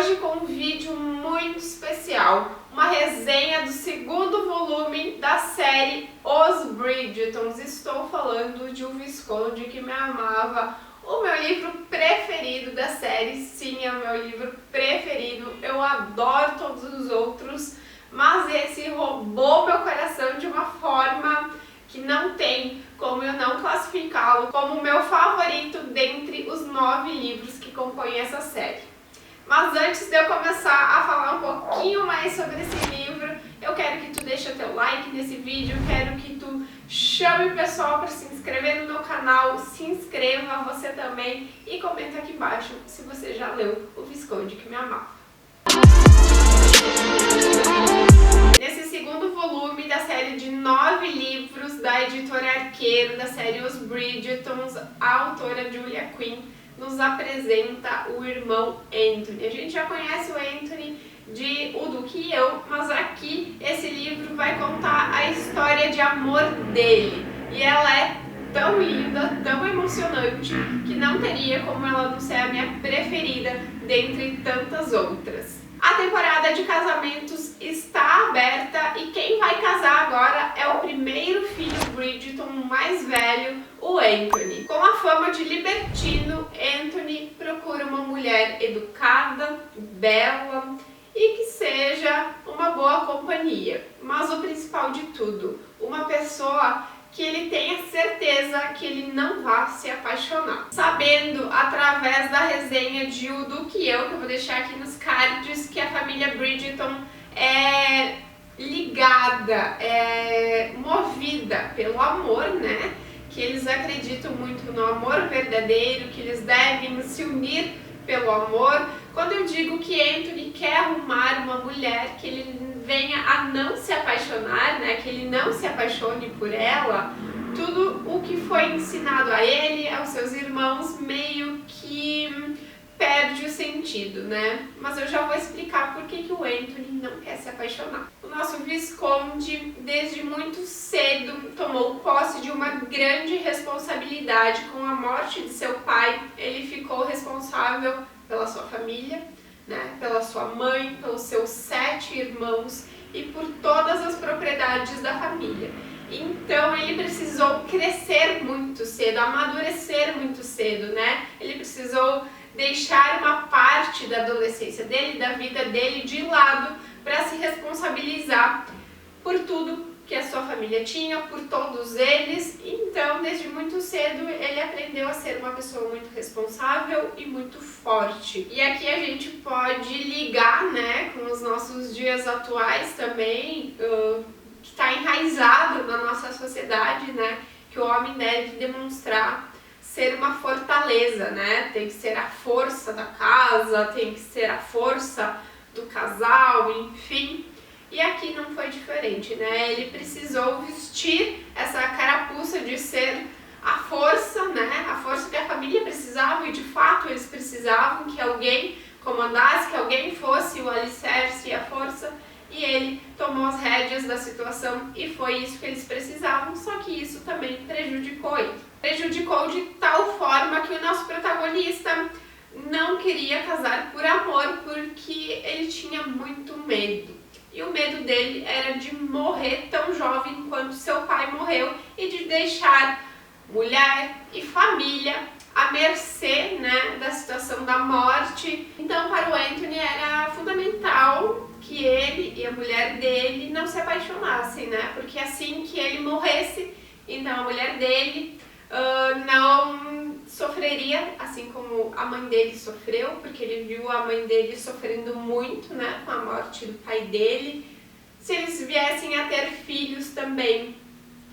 hoje com um vídeo muito especial, uma resenha do segundo volume da série Os Bridgertons. Estou falando de O Visconde que Me Amava, o meu livro preferido da série. Sim, é o meu livro preferido, eu adoro todos os outros, mas esse roubou meu coração de uma forma que não tem como eu não classificá-lo como o meu favorito dentre os 9 livros que compõem essa série. Mas antes de eu começar a falar um pouquinho mais sobre esse livro, eu quero que tu deixe o teu like nesse vídeo, quero que tu chame o pessoal para se inscrever no meu canal, se inscreva você também e comenta aqui embaixo se você já leu O Visconde que Me Amava. Nesse segundo volume da série de 9 livros da editora Arqueiro, da série Os Bridgertons, a autora Julia Quinn nos apresenta o irmão Anthony. A gente já conhece o Anthony de O Duque e Eu, mas aqui esse livro vai contar a história de amor dele. E ela é tão linda, tão emocionante, que não teria como ela não ser a minha preferida dentre tantas outras. A temporada de casamentos está aberta e quem vai casar agora é o primeiro filho Bridgerton mais velho, o Anthony. Com a fama de libertino, Anthony procura uma mulher educada, bela e que seja uma boa companhia. Mas o principal de tudo, uma pessoa que ele tenha certeza que ele não vai se apaixonar. Sabendo através da resenha de O Duque e Eu, que eu vou deixar aqui nos cards, que a família Bridgerton é ligada, é movida pelo amor, né? Que eles acreditam muito no amor verdadeiro, que eles devem se unir pelo amor. Quando eu digo que Anthony quer arrumar uma mulher, que ele venha a não se apaixonar, né, que ele não se apaixone por ela, tudo o que foi ensinado a ele, aos seus irmãos, meio que perde o sentido, né? Mas eu já vou explicar por que o Anthony não quer se apaixonar. O nosso Visconde, desde muito cedo, tomou posse de uma grande responsabilidade. Com a morte de seu pai, ele ficou responsável pela sua família, né, pela sua mãe, pelos seus 7 irmãos e por todas as propriedades da família. Então ele precisou crescer muito cedo, amadurecer muito cedo, né? Ele precisou deixar uma parte da adolescência dele, da vida dele de lado para se responsabilizar por tudo que a sua família tinha, por todos eles. Então, desde muito cedo, ele aprendeu a ser uma pessoa muito responsável e muito forte. E aqui a gente pode ligar, né, com os nossos dias atuais também, que está enraizado na nossa sociedade, né, que o homem deve demonstrar ser uma fortaleza, né, tem que ser a força da casa, tem que ser a força do casal, enfim. E aqui não foi diferente, né? Ele precisou vestir essa carapuça de ser a força, né? A força que a família precisava, e de fato eles precisavam que alguém comandasse, que alguém fosse o alicerce e a força. E ele tomou as rédeas da situação e foi isso que eles precisavam, só que isso também prejudicou ele. Prejudicou de tal forma que o nosso protagonista não queria casar por amor, porque ele tinha muito medo. E o medo dele era de morrer tão jovem quanto seu pai morreu e de deixar mulher e família à mercê, né, da situação da morte. Então, para o Anthony era fundamental que ele e a mulher dele não se apaixonassem, né, porque assim que ele morresse, então a mulher dele não sofreria, assim como a mãe dele sofreu, porque ele viu a mãe dele sofrendo muito, né, com a morte do pai dele. Se eles viessem a ter filhos também,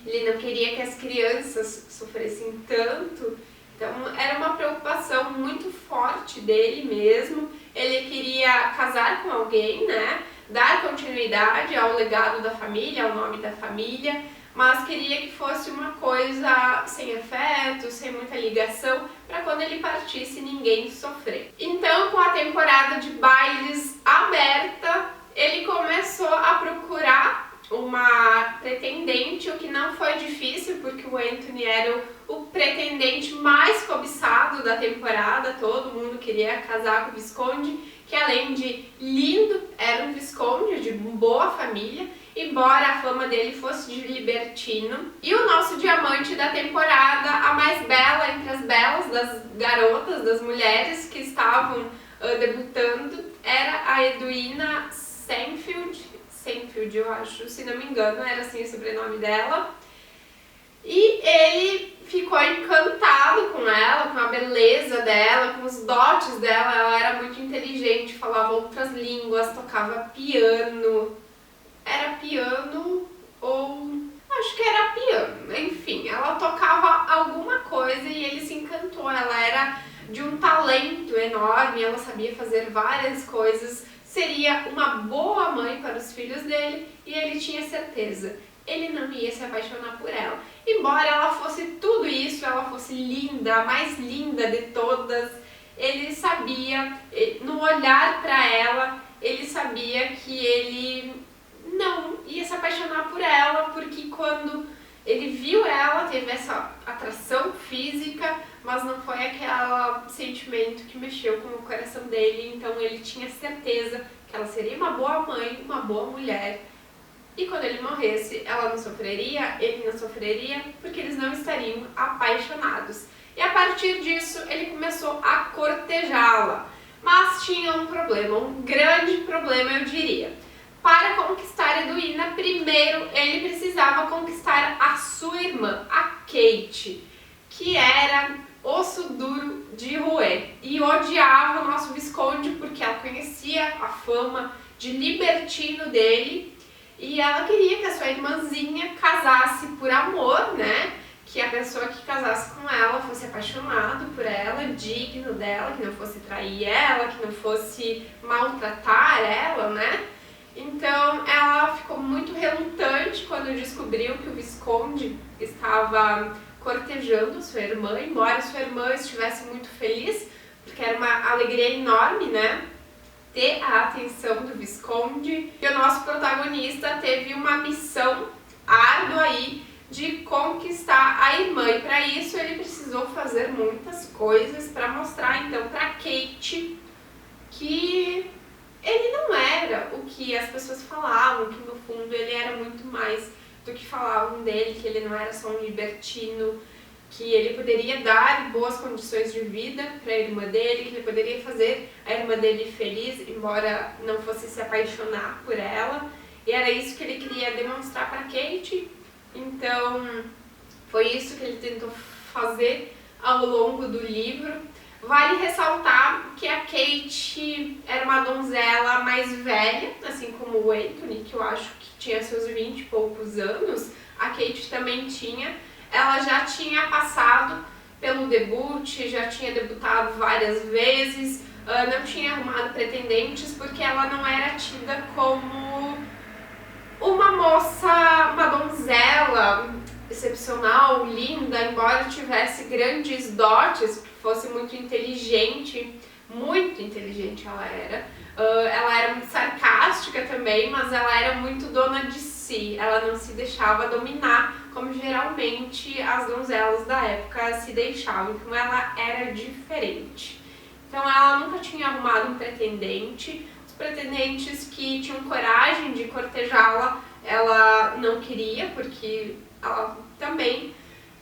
ele não queria que as crianças sofressem tanto. Então era uma preocupação muito forte dele mesmo. Ele queria casar com alguém, né, dar continuidade ao legado da família, ao nome da família, mas queria que fosse uma coisa sem afeto, sem muita ligação, para quando ele partisse ninguém sofrer. Então, com a temporada de bailes aberta, ele começou a procurar uma pretendente, o que não foi difícil, porque o Anthony era o pretendente mais cobiçado da temporada, todo mundo queria casar com o Visconde, que além de lindo, era um Visconde de boa família, embora a fama dele fosse de libertino. E o nosso diamante da temporada, a mais bela entre as belas das garotas, das mulheres que estavam debutando, era a Edwina Seinfeld, eu acho, se não me engano, era assim o sobrenome dela. E ele ficou encantado com ela, com a beleza dela, com os dotes dela. Ela era muito inteligente, falava outras línguas, tocava piano. Era piano ou... acho que era piano. Enfim, ela tocava alguma coisa e ele se encantou. Ela era de um talento enorme, ela sabia fazer várias coisas. Seria uma boa mãe para os filhos dele e ele tinha certeza. Ele não ia se apaixonar por ela. Embora ela fosse tudo isso, ela fosse linda, a mais linda de todas, ele sabia, no olhar para ela, ele sabia que ele não ia se apaixonar por ela, porque quando ele viu ela, teve essa atração física, mas não foi aquele sentimento que mexeu com o coração dele, então ele tinha certeza que ela seria uma boa mãe, uma boa mulher. E quando ele morresse, ela não sofreria, ele não sofreria, porque eles não estariam apaixonados. E a partir disso, ele começou a cortejá-la. Mas tinha um problema, um grande problema, eu diria. Para conquistar Edwina, primeiro ele precisava conquistar a sua irmã, a Kate, que era osso duro de roer. E odiava o nosso Visconde porque ela conhecia a fama de libertino dele. E ela queria que a sua irmãzinha casasse por amor, né? Que a pessoa que casasse com ela fosse apaixonado por ela, digno dela, que não fosse trair ela, que não fosse maltratar ela, né? Então ela ficou muito relutante quando descobriu que o Visconde estava cortejando sua irmã, embora sua irmã estivesse muito feliz, porque era uma alegria enorme, né? Ter a atenção do Visconde. E o nosso protagonista teve uma missão árdua aí de conquistar a irmã, e para isso ele precisou fazer muitas coisas para mostrar então para Kate que ele não era o que as pessoas falavam, que no fundo ele era muito mais do que falavam dele, que ele não era só um libertino, que ele poderia dar boas condições de vida para a irmã dele, que ele poderia fazer a irmã dele feliz, embora não fosse se apaixonar por ela. E era isso que ele queria demonstrar para Kate. Então, foi isso que ele tentou fazer ao longo do livro. Vale ressaltar que a Kate era uma donzela mais velha, assim como o Anthony, que eu acho que tinha seus 20 e poucos anos. A Kate também tinha. Ela já tinha passado pelo debut, já tinha debutado várias vezes, não tinha arrumado pretendentes porque ela não era tida como uma moça, uma donzela excepcional, linda, embora tivesse grandes dotes, fosse muito inteligente ela era. Ela era muito sarcástica também, mas ela era muito dona de si, ela não se deixava dominar, como geralmente as donzelas da época se deixavam, então ela era diferente. Então ela nunca tinha arrumado um pretendente, os pretendentes que tinham coragem de cortejá-la, ela não queria, porque ela também,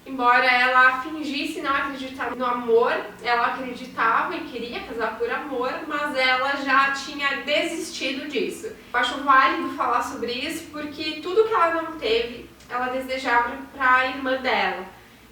embora ela fingisse não acreditar no amor, ela acreditava e queria casar por amor, mas ela já tinha desistido disso. Eu acho válido falar sobre isso porque tudo que ela não teve, ela desejava para a irmã dela.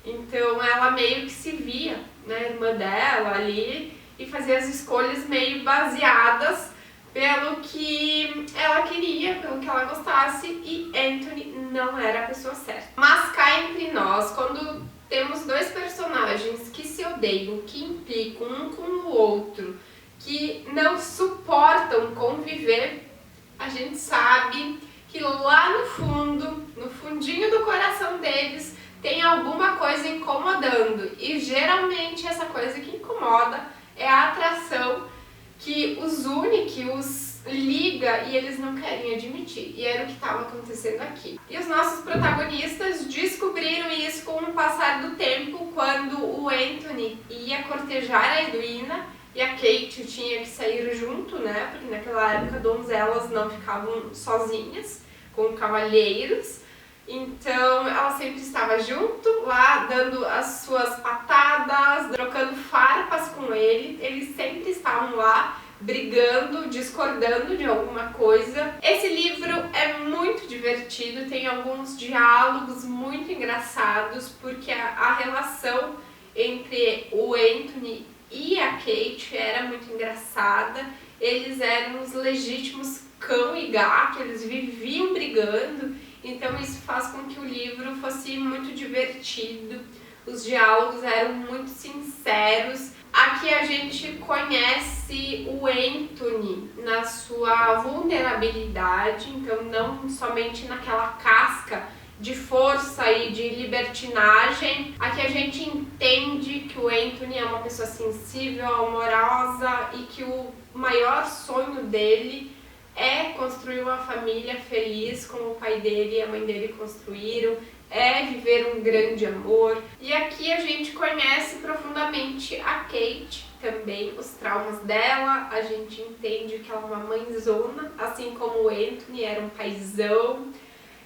Então ela meio que se via, né, irmã dela ali, e fazia as escolhas meio baseadas pelo que ela queria, pelo que ela gostasse, e Anthony não era a pessoa certa. Mas cá entre nós, quando temos dois personagens que se odeiam, que implicam um com o outro, que não suportam conviver, a gente sabe que lá no fundo, no fundinho do coração deles, tem alguma coisa incomodando. E geralmente essa coisa que incomoda é a atração que os une, que os liga e eles não querem admitir. E era o que estava acontecendo aqui. E os nossos protagonistas descobriram isso com o passar do tempo, quando o Anthony ia cortejar a Edwina e a Kate tinha que sair junto, né? Porque naquela época donzelas não ficavam sozinhas, com cavalheiros. Então ela sempre estava junto, lá dando as suas patadas, trocando farpas com ele. Eles sempre estavam lá brigando, discordando de alguma coisa. Esse livro é muito divertido, tem alguns diálogos muito engraçados, porque a relação entre o Anthony e a Kate era muito engraçada. Eles eram os legítimos cão e gato, eles viviam brigando, então isso faz com que o livro fosse muito divertido. Os diálogos eram muito sinceros. Aqui a gente conhece o Anthony na sua vulnerabilidade, então não somente naquela casca de força e de libertinagem. Aqui a gente entende que o Anthony é uma pessoa sensível, amorosa e que o maior sonho dele é construir uma família feliz como o pai dele e a mãe dele construíram, é viver um grande amor. E aqui a gente conhece profundamente a Kate também, os traumas dela, a gente entende que ela é uma mãezona, assim como o Anthony era um paizão.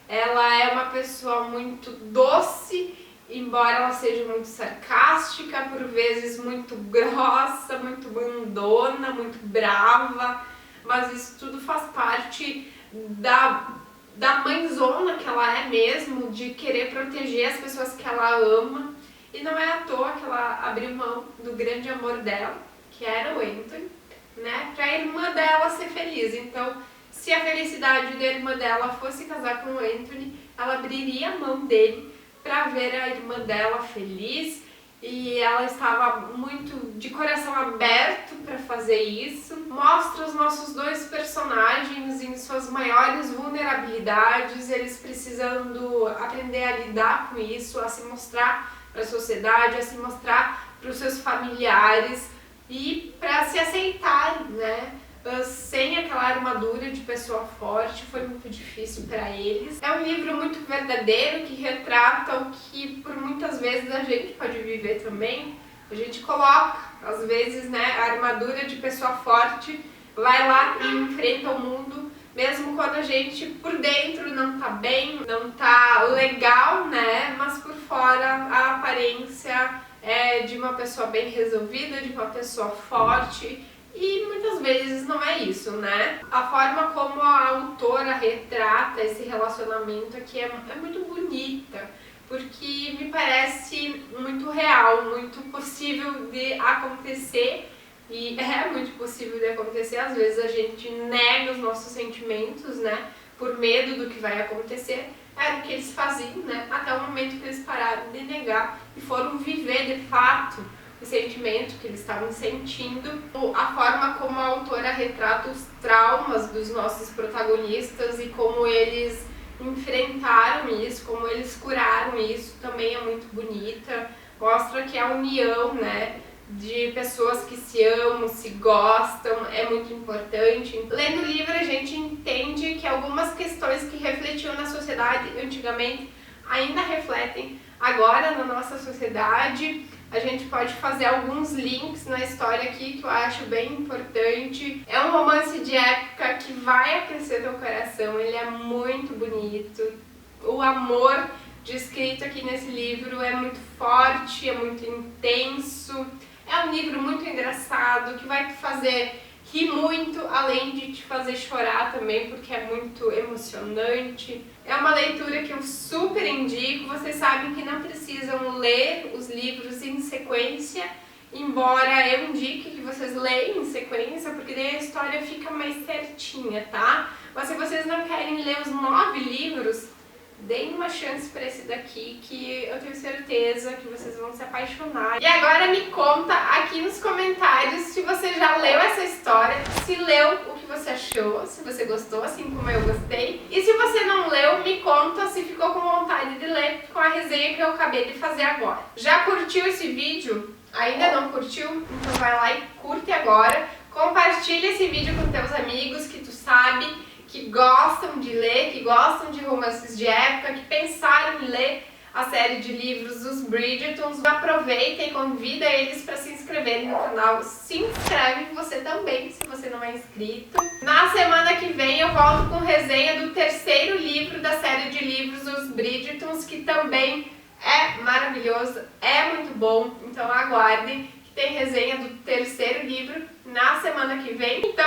Ela é uma pessoa muito doce, embora ela seja muito sarcástica, por vezes muito grossa, muito mandona, muito brava, mas isso tudo faz parte da mãezona que ela é mesmo, de querer proteger as pessoas que ela ama. E não é à toa que ela abriu mão do grande amor dela, que era o Anthony, né, pra irmã dela ser feliz. Então, se a felicidade da irmã dela fosse casar com o Anthony, ela abriria a mão dele para ver a irmã dela feliz. E ela estava muito de coração aberto para fazer isso. Mostra os nossos dois personagens em suas maiores vulnerabilidades, eles precisando aprender a lidar com isso, a se mostrar para a sociedade, a se mostrar para os seus familiares e para se aceitarem, né? Sem aquela armadura de pessoa forte, foi muito difícil para eles. É um livro muito verdadeiro, que retrata o que por muitas vezes a gente pode viver também. A gente coloca, às vezes, né, a armadura de pessoa forte, vai lá e enfrenta o mundo, mesmo quando a gente por dentro não tá bem, não tá legal, né, mas por fora a aparência é de uma pessoa bem resolvida, de uma pessoa forte. E muitas vezes não é isso, né? A forma como a autora retrata esse relacionamento aqui é muito bonita, porque me parece muito real, muito possível de acontecer. E é muito possível de acontecer. Às vezes a gente nega os nossos sentimentos, né? Por medo do que vai acontecer. Era o que eles faziam, né? Até o momento que eles pararam de negar e foram viver de fato o sentimento que eles estavam sentindo. A forma como a autora retrata os traumas dos nossos protagonistas e como eles enfrentaram isso, como eles curaram isso, também é muito bonita. Mostra que a união, né, de pessoas que se amam, se gostam, é muito importante. Lendo o livro a gente entende que algumas questões que refletiam na sociedade antigamente ainda refletem agora na nossa sociedade. A gente pode fazer alguns links na história aqui que eu acho bem importante. É um romance de época que vai aquecer teu coração, ele é muito bonito. O amor descrito aqui nesse livro é muito forte, é muito intenso. É um livro muito engraçado, que vai te fazer rir muito, além de te fazer chorar também, porque é muito emocionante. É uma leitura que eu super indico. Vocês sabem que não precisam ler os livros em sequência, embora eu indique que vocês leiam em sequência, porque daí a história fica mais certinha, tá? Mas se vocês não querem ler os 9 livros, deem uma chance para esse daqui, que eu tenho certeza que vocês vão se apaixonar. E agora me conta aqui nos comentários se você já leu essa história, se leu, o que você achou, se você gostou, assim como eu gostei. E se você não leu, me conta se ficou com vontade de ler com a resenha que eu acabei de fazer agora. Já curtiu esse vídeo? Ainda não curtiu? Então vai lá e curte agora. Compartilha esse vídeo com teus amigos que tu sabe que gostam de ler, que gostam de romances de época, que pensaram em ler a série de livros dos Bridgertons. Aproveita e convida eles para se inscreverem no canal. Se inscreve você também, se você não é inscrito. Na semana que vem eu volto com resenha do terceiro livro da série de livros dos Bridgertons, que também é maravilhoso, é muito bom. Então aguardem que tem resenha do terceiro livro na semana que vem. Então,